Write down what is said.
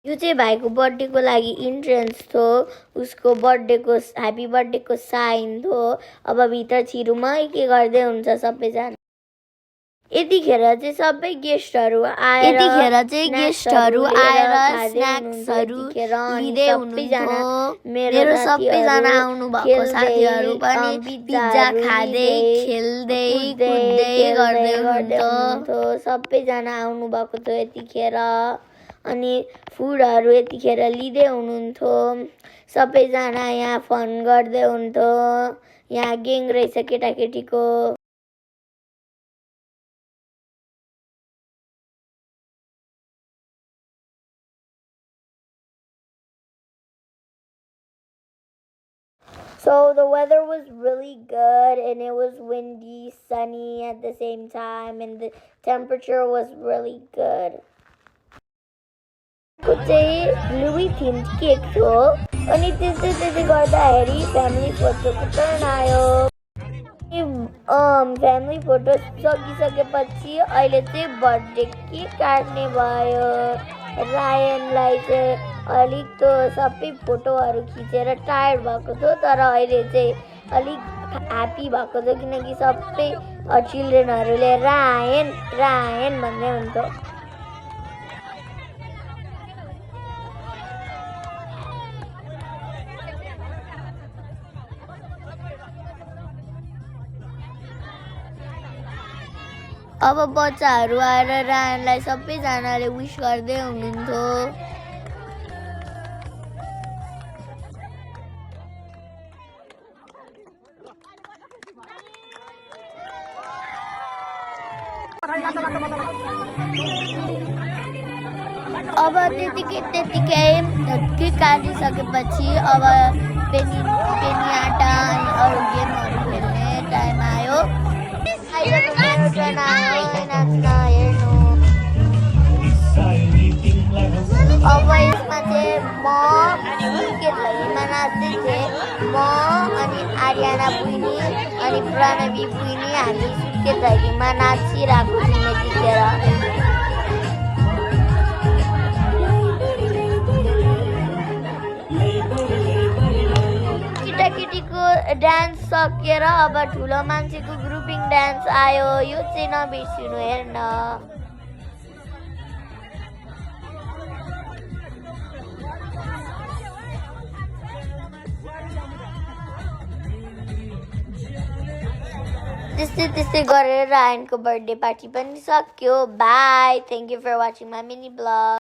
यो चाहिँ भाइको बर्थडेको लागि इन्ट्रेन्स थियो, उसको बर्थडेको ह्याप्पी बर्थडेको साइन थियो। अब भित्र छिरुमै के गर्दै हुन्छ सबैजना। यतिखेर चाहिँ सबै गेस्टहरू आएर स्न्याक्सहरू लिँदै हुनुहुन्थ्यो। मेरो सबैजना आउनु भएको साथीहरू पनि पिज्जा खाँदै खेल्दै कुद्दै गर्दै हुनुहुन्थ्यो। सबैजना आउनु भएको थियो यतिखेर। अनि फुडहरू यतिखेर लिँदै हुनुहुन्थ्यो। सबैजना यहाँ फन गर्दै हुन्थ्यो। यहाँ ग्याङ रहेछ केटाकेटीको। So the weather was really good and it was windy, sunny at the same time, and the temperature was really good. को चाहिँ लुई थिम्ड केक थियो अनि त्यसले गर्दाखेरि फ्यामिली फोटोको टर्न आयो। फ्यामिली फोटो सकिसकेपछि अहिले चाहिँ बर्थडे केक काट्ने भयो। रायनलाई चाहिँ अलिक त सबै फोटोहरू खिचेर टायर्ड भएको थियो, तर अहिले चाहिँ अलिक ह्याप्पी भएको थियो किनकि सबै चिल्ड्रेनहरूले रायन रायन भन्दै हुन्थ्यो। अब बच्चाहरू आएर रायनलाई सबैजनाले विश गर्दै हुनुहुन्थ्यो। अब त्यतिकै केक काटिसकेपछि अब पेनियाटा अनि अरू गेमहरू खेल्ने टाइम आयो। अब यसमा चाहिँ म क्रिकेट भलिमा नाच्दै थिएँ। म अनि आर्याना बुइनी अनि प्रणवी बुइनी हामी क्रिकेट भलिमा नाचिरहेको थियौँ यतिखेर। केटाकेटीको डान्स सकिएर अब ठुलो मान्छेको ग्रुपिङ डान्स आयो। यो चाहिँ नबिर्सिनु हेर्न। त्यस्तै गरेर रायनको बर्थडे पार्टी पनि सक्यो। Bye. Thank you for watching my mini blog.